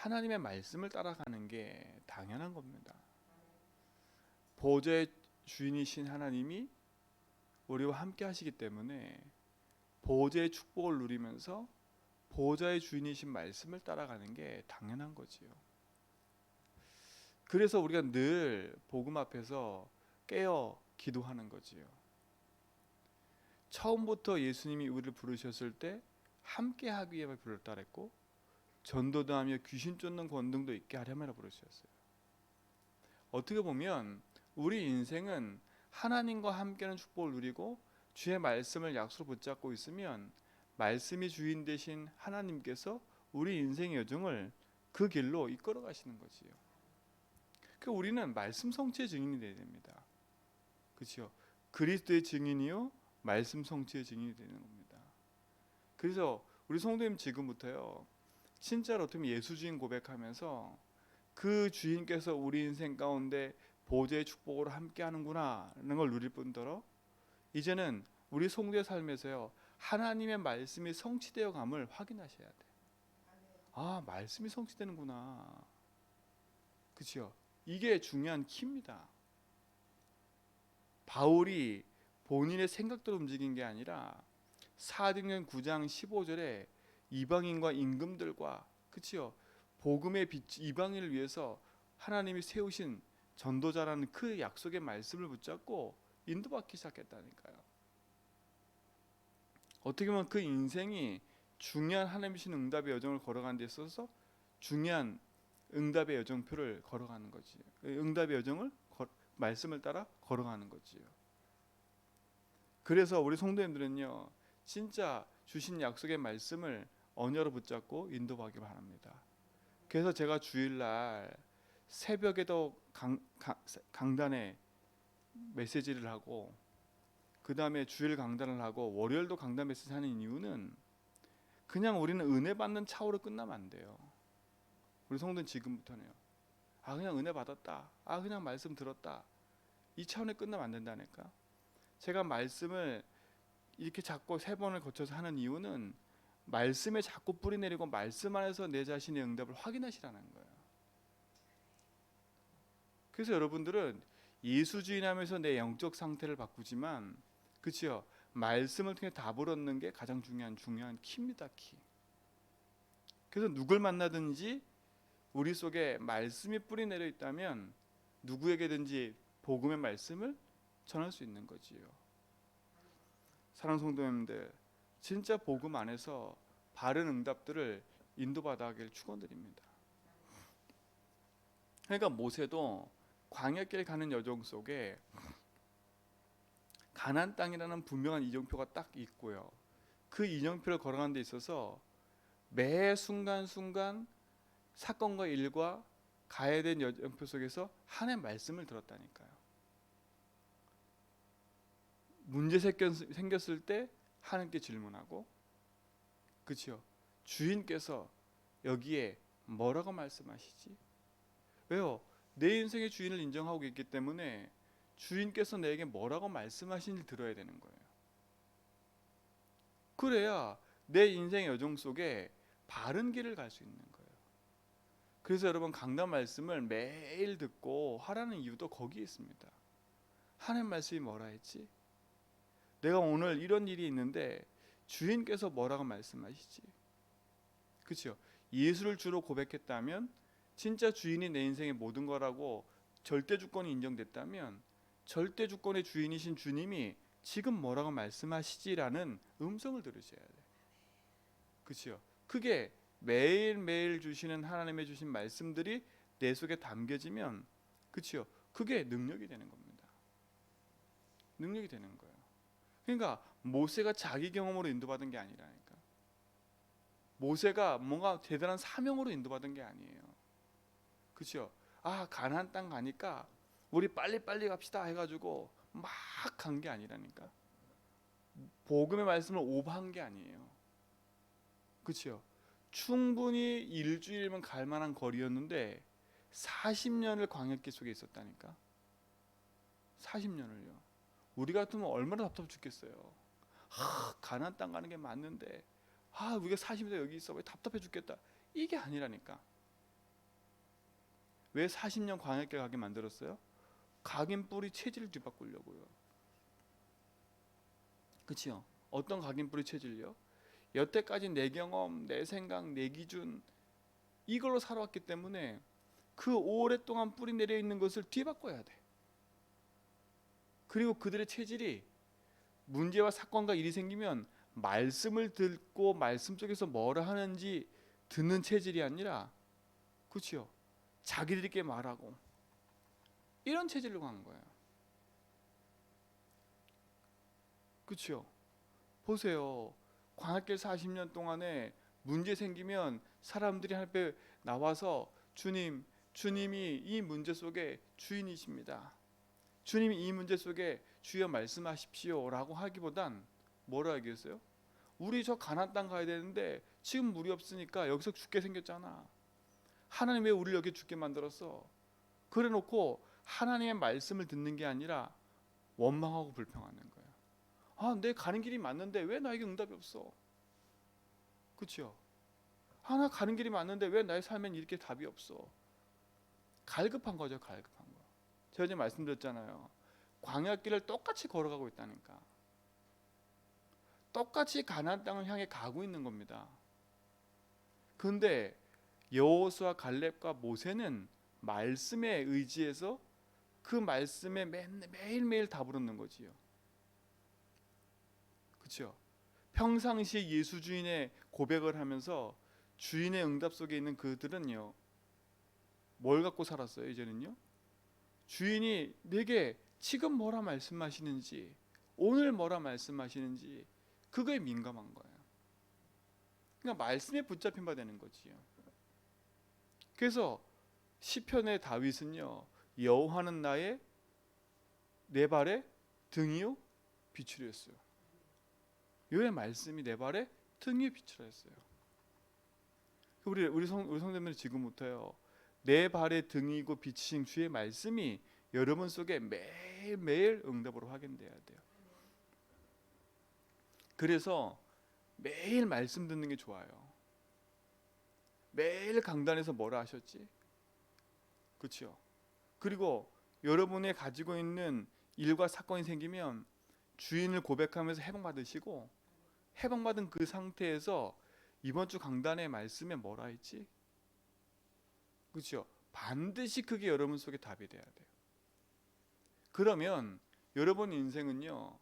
하나님의 말씀을 따라가는 게 당연한 겁니다. 보좌의 주인이신 하나님이 우리와 함께 하시기 때문에 보좌의 축복을 누리면서 보좌의 주인이신 말씀을 따라가는 게 당연한 거지요. 그래서 우리가 늘 복음 앞에서 깨어 기도하는 거지요. 처음부터 예수님이 우리를 부르셨을 때 함께 하기 위해 부르셨다 그랬고, 전도도 하며 귀신 쫓는 권능도 있게 하려면 부르셨어요. 어떻게 보면 우리 인생은 하나님과 함께하는 축복을 누리고 주의 말씀을 약속으로 붙잡고 있으면 말씀이 주인 되신 하나님께서 우리 인생의 여정을 그 길로 이끌어 가시는 거지요. 그 우리는 말씀 성취의 증인이 되어야 됩니다. 그렇죠? 그리스도의 증인이요 말씀 성취의 증인이 되는 겁니다. 그래서 우리 성도님 지금부터요, 진짜로 어떻게 예수 주인 고백하면서 그 주인께서 우리 인생 가운데 보좌의 축복으로 함께 하는구나 라는 걸 누릴 뿐더러, 이제는 우리 성도의 삶에서요 하나님의 말씀이 성취되어 감을 확인하셔야 돼. 아, 말씀이 성취되는구나. 그렇죠? 이게 중요한 키입니다. 바울이 본인의 생각대로 움직인 게 아니라 사도행전 9장 15절에 이방인과 임금들과, 그치요, 복음의 빛 이방인을 위해서 하나님이 세우신 전도자라는 그 약속의 말씀을 붙잡고 인도받기 시작했다니까요. 어떻게 보면 그 인생이 중요한 하나님이신 응답의 여정을 걸어가는 데 있어서 중요한 응답의 여정표를 걸어가는 거지. 응답의 여정을 말씀을 따라 걸어가는 거지요. 그래서 우리 성도님들은요, 진짜 주신 약속의 말씀을 언어로 붙잡고 인도하기 바랍니다. 그래서 제가 주일날 새벽에도 강단에 메시지를 하고, 그 다음에 주일 강단을 하고 월요일도 강단 메시지 하는 이유는, 그냥 우리는 은혜 받는 차원으로 끝나면 안 돼요. 우리 성도는 지금부터는요, 아 그냥 은혜 받았다, 아 그냥 말씀 들었다, 이 차원에 끝나면 안 된다니까. 제가 말씀을 이렇게 자꾸 3번을 거쳐서 하는 이유는 말씀에 자꾸 뿌리 내리고 말씀 안에서 내 자신의 응답을 확인하시라는 거예요. 그래서 여러분들은 예수주의하면서 내 영적 상태를 바꾸지만, 그치요, 말씀을 통해 답을 얻는 게 가장 중요한 키입니다. 키. 그래서 누굴 만나든지 우리 속에 말씀이 뿌리 내려 있다면 누구에게든지 복음의 말씀을 전할 수 있는 거지요. 사랑하는 성도님들, 진짜 복음 안에서 바른 응답들을 인도받아 하길 축원드립니다. 그러니까 모세도 광야길 가는 여정 속에 가나안 땅이라는 분명한 이정표가 딱 있고요, 그 이정표를 걸어가는 데 있어서 매 순간순간 사건과 일과 가야 된 여정표 속에서 하나님의 말씀을 들었다니까요. 문제 생겼을 때 하나님께 질문하고, 그렇죠, 주인께서 여기에 뭐라고 말씀하시지? 왜요? 내 인생의 주인을 인정하고 있기 때문에 주인께서 내게 뭐라고 말씀하시는지 들어야 되는 거예요. 그래야 내 인생의 여정 속에 바른 길을 갈 수 있는 거예요. 그래서 여러분, 강단 말씀을 매일 듣고 하라는 이유도 거기에 있습니다. 하나님 말씀이 뭐라 했지? 내가 오늘 이런 일이 있는데 주인께서 뭐라고 말씀하시지? 그렇죠? 예수를 주로 고백했다면, 진짜 주인이 내 인생의 모든 거라고 절대 주권이 인정됐다면, 절대 주권의 주인이신 주님이 지금 뭐라고 말씀하시지라는 음성을 들으셔야 돼요. 그렇죠? 그게 매일매일 주시는 하나님의 주신 말씀들이 내 속에 담겨지면, 그렇죠, 그게 능력이 되는 겁니다. 능력이 되는 거예요. 그러니까 모세가 자기 경험으로 인도받은 게 아니라니까. 모세가 뭔가 대단한 사명으로 인도받은 게 아니에요. 그렇죠? 아, 가나안 땅 가니까 우리 빨리빨리 갑시다 해가지고 막 간 게 아니라니까. 복음의 말씀을 오버한 게 아니에요. 그렇죠? 충분히 일주일이면 갈 만한 거리였는데 40년을 광야길 속에 있었다니까. 40년을요. 우리 같으면 얼마나 답답해 죽겠어요. 가나안 땅 가는 게 맞는데, 우리가 40년 여기 있어 왜 답답해 죽겠다, 이게 아니라니까. 왜 40년 광야길 가게 만들었어요? 각인 뿌리 체질을 뒤바꾸려고요. 그렇죠? 어떤 각인 뿌리 체질요? 여태까지 내 경험, 내 생각, 내 기준 이걸로 살아왔기 때문에 그 오랫동안 뿌리 내려 있는 것을 뒤바꿔야 돼. 그리고 그들의 체질이 문제와 사건과 일이 생기면 말씀을 듣고 말씀 속에서 뭐라 하는지 듣는 체질이 아니라, 그렇죠? 자기들끼리 말하고 이런 체질로 간 거예요. 그렇죠? 보세요. 광야길 40년 동안에 문제 생기면 사람들이 할 때 나와서 주님, 주님이 이 문제 속에 주인이십니다. 주님이 이 문제 속에 주여 말씀하십시오라고 하기보단 뭐라 하겠어요? 우리 저 가나안 땅 가야 되는데 지금 물이 없으니까 여기서 죽게 생겼잖아. 하나님 왜 우리를 여기 죽게 만들었어? 그래놓고 하나님의 말씀을 듣는 게 아니라 원망하고 불평하는 거예요. 아, 내 가는 길이 맞는데 왜 나에게 응답이 없어? 그렇죠? 나 가는 길이 맞는데 왜 나의 삶엔 이렇게 답이 없어? 갈급한 거죠, 갈급한 거. 제가 어제 말씀드렸잖아요. 광야길을 똑같이 걸어가고 있다니까. 똑같이 가나안 땅을 향해 가고 있는 겁니다. 그런데 여호수아, 갈렙과 모세는 말씀에 의지해서 그 말씀에 매일매일 답을 얻는 거지요. 그렇죠? 평상시에 예수 주인의 고백을 하면서 주인의 응답 속에 있는 그들은요, 뭘 갖고 살았어요? 이제는요, 주인이 내게 지금 뭐라 말씀하시는지, 오늘 뭐라 말씀하시는지 그거에 민감한 거예요. 그러니까 말씀에 붙잡힌 바 되는 거지요. 그래서 시편의 다윗은요, 여호와는 나의 내 발의 등이요 빛이라 했어요. 여호와의 말씀이 내 발의 등이요 빛이라 했어요. 우리 성도님들 지금부터요, 내 발의 등이고 빛이신 주의 말씀이 여러분 속에 매일매일 응답으로 확인돼야 돼요. 그래서 매일 말씀 듣는 게 좋아요. 매일 강단에서 뭐라 하셨지? 그렇죠? 그리고 여러분이 가지고 있는 일과 사건이 생기면 주인을 고백하면서 해방받으시고, 해방받은 그 상태에서 이번 주 강단의 말씀에 뭐라 했지? 그렇죠? 반드시 그게 여러분 속에 답이 돼야 돼요. 그러면 여러분 인생은요,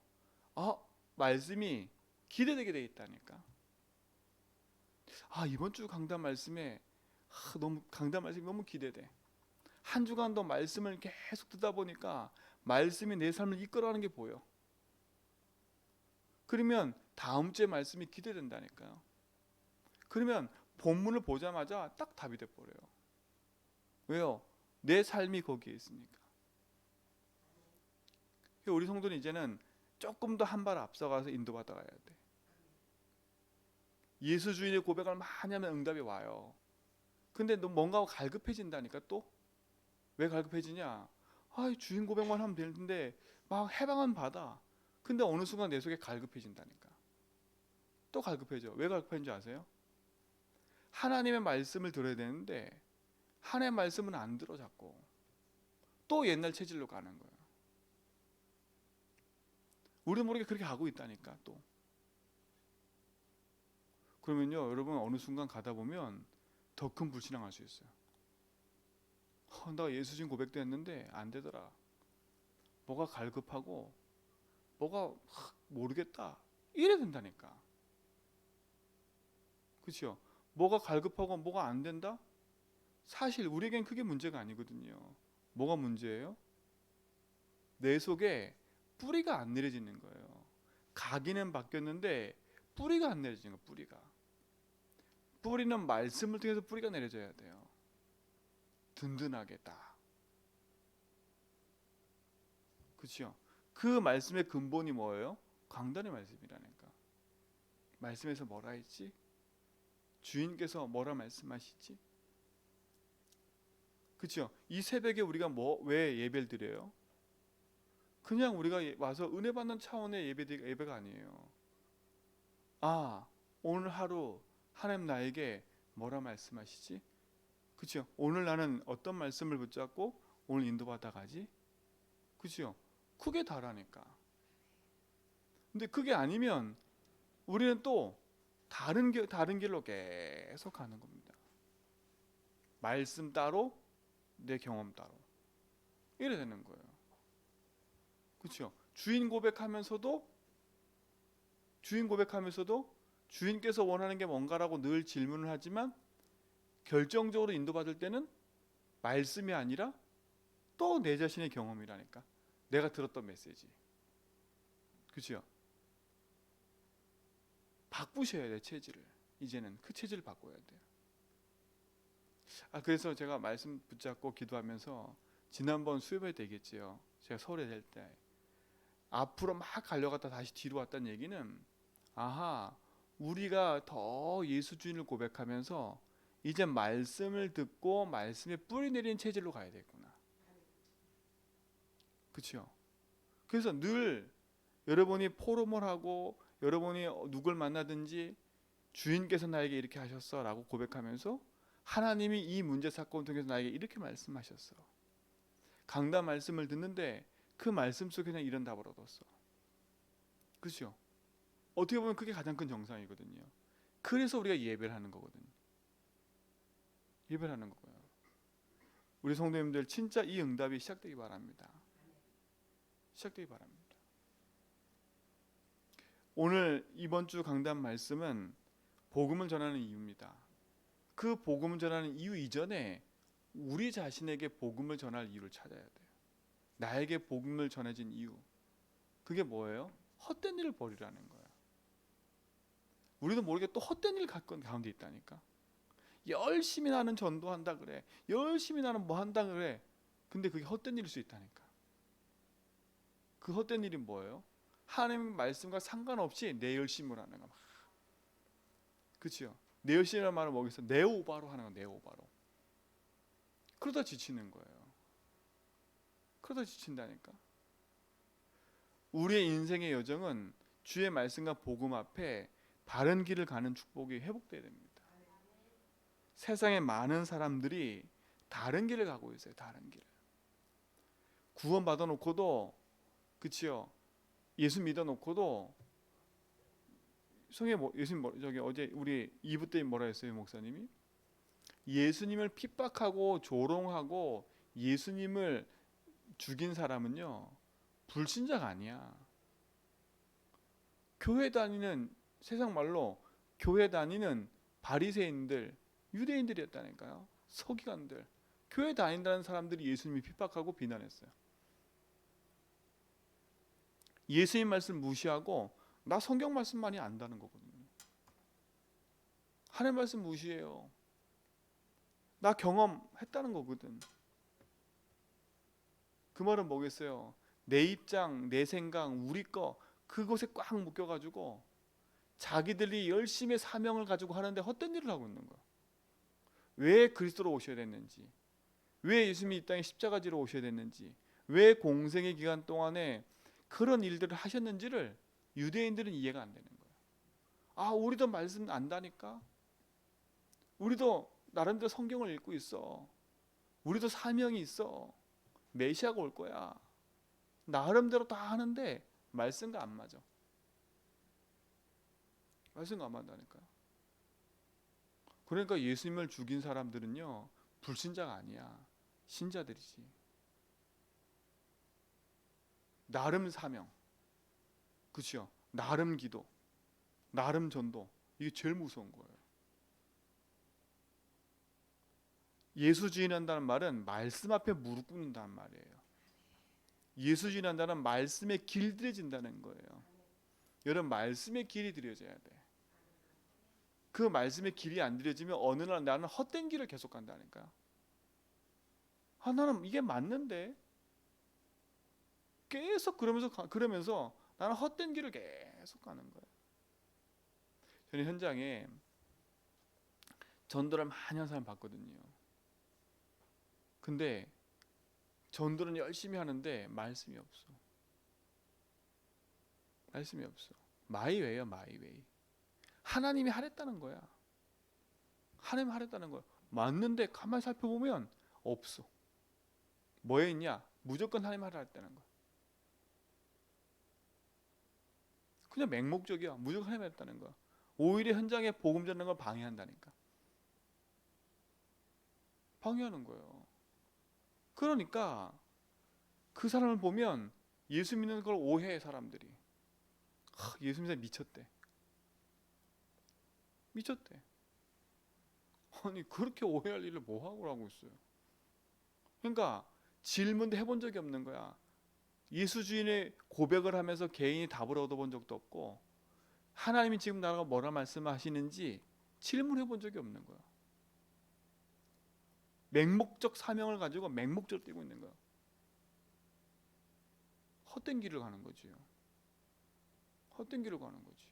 말씀이 기대되게 돼 있다니까. 이번 주 강단 말씀에 너무 강단 말씀이 너무 기대돼. 한 주간도 말씀을 계속 듣다 보니까 말씀이 내 삶을 이끌어가는 게 보여. 그러면 다음 주에 말씀이 기대된다니까요. 그러면 본문을 보자마자 딱 답이 돼 버려요. 왜요? 내 삶이 거기에 있으니까. 우리 성도는 이제는 조금 더 한 발 앞서가서 인도받아 가야 돼. 예수 주인의 고백을 많이 하면 응답이 와요. 근데 너 뭔가 갈급해진다니까. 또 왜 갈급해지냐? 주인 고백만 하면 될 텐데 막 해방은 받아. 근데 어느 순간 내 속에 갈급해진다니까. 또 갈급해져. 왜 갈급해진지 아세요? 하나님의 말씀을 들어야 되는데 하나님의 말씀은 안 들어. 자꾸 또 옛날 체질로 가는 거예요. 우리 모르게 그렇게 가고 있다니까. 또 그러면요, 여러분 어느 순간 가다 보면 더 큰 불신앙할 수 있어요. 나 예수 주인 고백도 했는데 안 되더라. 뭐가 갈급하고 뭐가 모르겠다. 이래 된다니까. 그렇죠? 뭐가 갈급하고 뭐가 안 된다? 사실 우리에겐 그게 문제가 아니거든요. 뭐가 문제예요? 내 속에 뿌리가 안 내려지는 거예요. 가기는 바뀌었는데 뿌리가 안 내려지는 거예요. 뿌리가. 뿌리는 말씀을 통해서 뿌리가 내려져야 돼요. 든든하게 딱. 그렇죠? 그 말씀의 근본이 뭐예요? 강단의 말씀이라니까. 말씀에서 뭐라 했지? 주인께서 뭐라 말씀하시지? 그렇죠? 이 새벽에 우리가 왜 예배를 드려요? 그냥 우리가 와서 은혜 받는 차원의 예배가 아니에요. 오늘 하루 하나님 나에게 뭐라 말씀하시지? 그렇죠? 오늘 나는 어떤 말씀을 붙잡고 오늘 인도받아 가지? 그렇죠? 크게 다르니까. 근데 그게 아니면 우리는 또 다른 길로 계속 가는 겁니다. 말씀 따로, 내 경험 따로. 이래 되는 거예요. 그렇죠? 주인 고백하면서도 주인께서 원하는 게 뭔가라고 늘 질문을 하지만 결정적으로 인도받을 때는 말씀이 아니라 또 내 자신의 경험이라니까. 내가 들었던 메시지. 그렇죠? 바꾸셔야 돼, 체질을. 이제는 그 체질을 바꿔야 돼요. 그래서 제가 말씀 붙잡고 기도하면서 지난번 수요일 때 얘기했지요. 제가 서울에 될 때 앞으로 막 달려갔다 다시 뒤로 왔다는 얘기는 우리가 더 예수 주인을 고백하면서 이제 말씀을 듣고 말씀에 뿌리 내리는 체질로 가야 되겠구나. 그렇죠? 그래서 늘 여러분이 포럼을 하고 여러분이 누굴 만나든지 주인께서 나에게 이렇게 하셨어 라고 고백하면서 하나님이 이 문제 사건을 통해서 나에게 이렇게 말씀하셨어. 강단 말씀을 듣는데 그 말씀 속에 그냥 이런 답을 얻었어. 그렇죠? 어떻게 보면 그게 가장 큰 정상이거든요. 그래서 우리가 예배를 하는 거거든요. 예배를 하는 거고요. 우리 성도님들 진짜 이 응답이 시작되기 바랍니다. 시작되기 바랍니다. 오늘 이번 주 강단 말씀은 복음을 전하는 이유입니다. 그 복음을 전하는 이유 이전에 우리 자신에게 복음을 전할 이유를 찾아야 돼요. 나에게 복음을 전해진 이유. 그게 뭐예요? 헛된 일을 버리라는 거예요. 우리도 모르게 또 헛된 일 가운데 있다니까. 열심히 나는 전도한다 그래. 열심히 나는 뭐 한다 그래. 근데 그게 헛된 일일 수 있다니까. 그 헛된 일이 뭐예요? 하나님 말씀과 상관없이 내 열심으로 하는 거. 그렇죠? 내 열심이라는 말은 뭐겠어? 내 오바로 하는 거. 내 오바로. 그러다 지치는 거예요. 그러다 지친다니까. 우리의 인생의 여정은 주의 말씀과 복음 앞에 바른 길을 가는 축복이 회복돼야 됩니다. 세상에 많은 사람들이 다른 길을 가고 있어요. 다른 길을. 구원 받아 놓고도 그치요. 예수 믿어 놓고도 예수님 저기 어제 우리 2부 때 뭐라 했어요, 목사님이? 예수님을 핍박하고 조롱하고 예수님을 죽인 사람은요 불신자가 아니야. 교회 다니는 세상 말로 교회 다니는 바리새인들, 유대인들이었다니까요. 서기관들. 교회 다닌다는 사람들이 예수님을 핍박하고 비난했어요. 예수님 말씀 무시하고 나 성경 말씀 많이 안다는 거거든요. 하나님 말씀 무시해요. 나 경험했다는 거거든. 그 말은 뭐겠어요? 내 입장, 내 생각, 우리 거 그곳에 꽉 묶여가지고 자기들이 열심히 사명을 가지고 하는데 헛된 일을 하고 있는 거야. 왜 그리스도로 오셔야 됐는지, 왜 예수님이 이 땅에 십자가지로 오셔야 됐는지, 왜 공생의 기간 동안에 그런 일들을 하셨는지를 유대인들은 이해가 안 되는 거예요. 우리도 말씀 안다니까. 우리도 나름대로 성경을 읽고 있어. 우리도 사명이 있어. 메시아가 올 거야. 나름대로 다 하는데 말씀과 안 맞아. 말씀과 안 맞다니까요. 그러니까 예수님을 죽인 사람들은요 불신자가 아니야. 신자들이지. 나름 사명, 그렇죠? 나름 기도, 나름 전도. 이게 제일 무서운 거예요. 예수 주인한다는 말은 말씀 앞에 무릎 꿇는다는 말이에요. 예수 주인한다는 말씀에 길들여진다는 거예요. 여러분 말씀의 길이 들여져야 돼. 그 말씀의 길이 안 들여지면 어느 날 나는 헛된 길을 계속 간다니까. 나는 이게 맞는데 계속 그러면서 나는 헛된 길을 계속 가는 거예요. 저는 현장에 전도를 많이 한 사람 봤거든요. 근데 전도는 열심히 하는데 말씀이 없어. 말씀이 없어. 마이웨이야, 마이웨이. 하나님이 하랬다는 거야. 하나님 하랬다는 거야. 맞는데 가만히 살펴보면 없어. 뭐에 있냐? 무조건 하나님 하라 했다는 거야. 그냥 맹목적이야. 무조건 하나님 했다는 거야. 오히려 현장에 복음 전하는 걸 방해한다니까. 방해하는 거예요. 그러니까 그 사람을 보면 예수 믿는 걸 오해해 사람들이. 예수 믿는 사람 미쳤대. 미쳤대. 아니 그렇게 오해할 일을 뭐 하고 있어요. 그러니까 질문도 해본 적이 없는 거야. 예수 주인의 고백을 하면서 개인이 답을 얻어본 적도 없고 하나님이 지금 나라가 뭐라 말씀하시는지 질문해 본 적이 없는 거야. 맹목적 사명을 가지고 맹목적으로 뛰고 있는 거야. 헛된 길을 가는 거지요. 헛된 길을 가는 거지.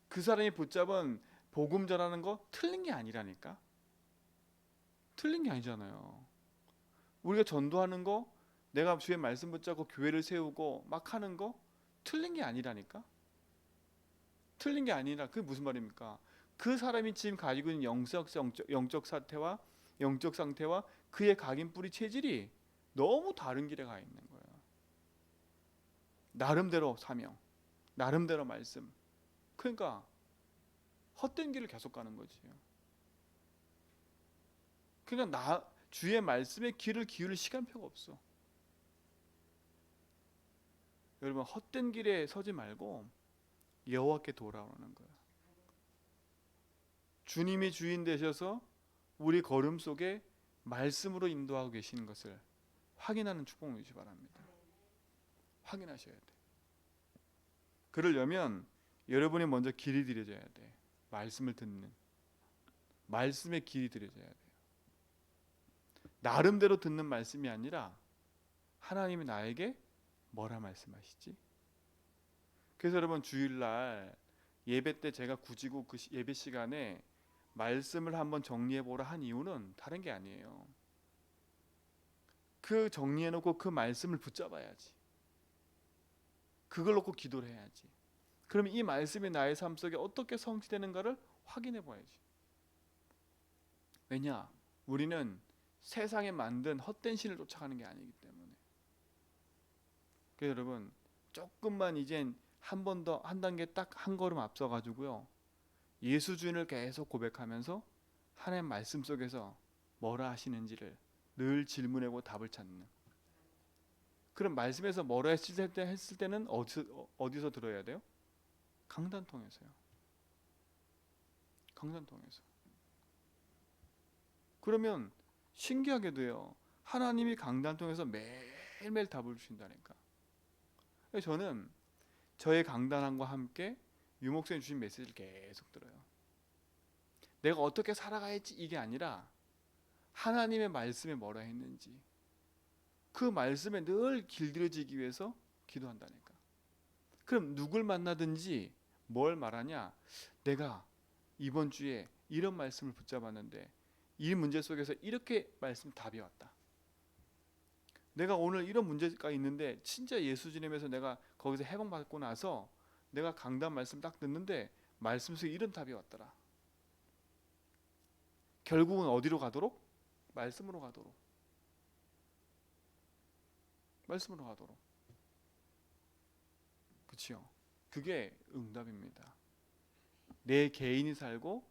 그 사람이 붙잡은 복음 전하는 거 틀린 게 아니라니까. 틀린 게 아니잖아요. 우리가 전도하는 거, 내가 주의 말씀 붙잡고 교회를 세우고 막 하는 거 틀린 게 아니라니까. 틀린 게 아니라 그게 무슨 말입니까? 그 사람이 지금 가지고 있는 영적 사태와 영적 상태와 그의 각인 뿌리 체질이 너무 다른 길에 가 있는 거예요. 나름대로 사명, 나름대로 말씀. 그러니까 헛된 길을 계속 가는 거지. 그러니까 주의 말씀에 귀를 기울일 시간표가 없어. 여러분 헛된 길에 서지 말고 여호와께 돌아오는 거야. 주님이 주인 되셔서 우리 걸음 속에 말씀으로 인도하고 계시는 것을 확인하는 축복 누리시 바랍니다. 확인하셔야 돼. 그러려면 여러분이 먼저 길이 들여져야 돼. 말씀을 듣는 말씀에 길이 들여져야 돼요. 나름대로 듣는 말씀이 아니라 하나님이 나에게 뭐라 말씀하시지? 그래서 여러분 주일날 예배 때 제가 굳이고 그 예배 시간에 말씀을 한번 정리해 보라 한 이유는 다른 게 아니에요. 그 정리해 놓고 그 말씀을 붙잡아야지. 그걸 놓고 기도를 해야지. 그럼 이 말씀이 나의 삶 속에 어떻게 성취되는가를 확인해 봐야지. 왜냐? 우리는 세상에 만든 헛된 신을 쫓아가는 게 아니기 때문에. 그래서 여러분 조금만 이젠 한 번 더 한 단계 딱 한 걸음 앞서 가지고요. 예수 주인을 계속 고백하면서 하나님 말씀 속에서 뭐라 하시는지를 늘 질문하고 답을 찾는. 그럼 말씀에서 뭐라 했을 때는 어디서 들어야 돼요? 강단 통해서요. 강단 통해서. 그러면 신기하게도요. 하나님이 강단 통해서 매일매일 답을 주신다니까. 저는 저의 강단함과 함께 유목사님 주신 메시지를 계속 들어요. 내가 어떻게 살아가야지 이게 아니라 하나님의 말씀에 뭐라 했는지 그 말씀에 늘 길들여지기 위해서 기도한다니까. 그럼 누굴 만나든지 뭘 말하냐? 내가 이번 주에 이런 말씀을 붙잡았는데 이 문제 속에서 이렇게 말씀 답이 왔다. 내가 오늘 이런 문제가 있는데 진짜 예수 주님에서 내가 거기서 해방받고 나서 내가 강단 말씀 딱 듣는데 말씀 속에 이런 답이 왔더라. 결국은 어디로 가도록? 말씀으로 가도록. 말씀으로 가도록. 그렇죠? 그게 응답입니다. 내 개인이 살고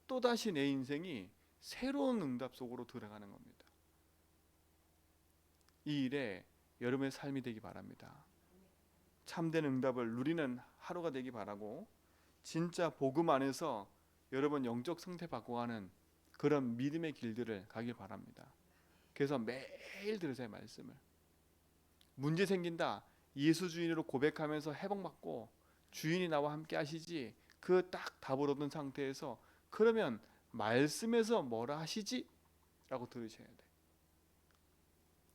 또다시 내 인생이 새로운 응답 속으로 들어가는 겁니다. 이 일에 여러분의 삶이 되기 바랍니다. 참된 응답을 누리는 하루가 되기 바라고 진짜 복음 안에서 여러분 영적 상태 바꿔가는 그런 믿음의 길들을 가길 바랍니다. 그래서 매일 들으세요. 말씀을. 문제 생긴다. 예수 주인으로 고백하면서 회복받고 주인이 나와 함께 하시지 그 딱 답을 얻은 상태에서 그러면 말씀에서 뭐라 하시지? 라고 들으셔야 돼.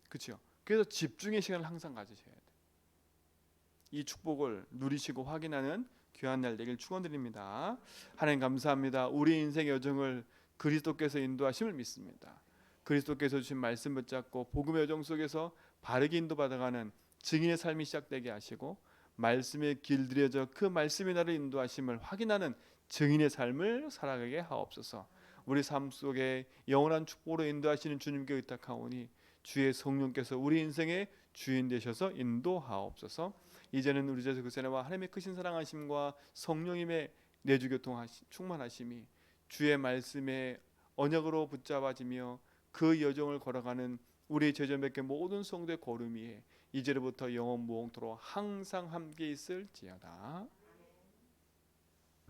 그렇죠? 그래서 집중의 시간을 항상 가지셔야 돼. 이 축복을 누리시고 확인하는 귀한 날 되길 축원드립니다. 하나님 감사합니다. 우리 인생의 여정을 그리스도께서 인도하심을 믿습니다. 그리스도께서 주신 말씀 붙잡고 복음의 여정 속에서 바르게 인도받아가는 증인의 삶이 시작되게 하시고 말씀에 길들여져 그 말씀이 나를 인도하심을 확인하는 증인의 삶을 살아가게 하옵소서. 우리 삶 속에 영원한 축복으로 인도하시는 주님께 의탁하오니 주의 성령께서 우리 인생의 주인 되셔서 인도하옵소서. 이제는 우리 주 그리스도와 하나님의 크신 사랑하심과 성령님의 내주교통 충만하심이 주의 말씀에 언약으로 붙잡아지며 그 여정을 걸어가는 우리 제자몇개 모든 성도의 걸음 위에 이제로부터 영원 무궁토록 항상 함께 있을지어다.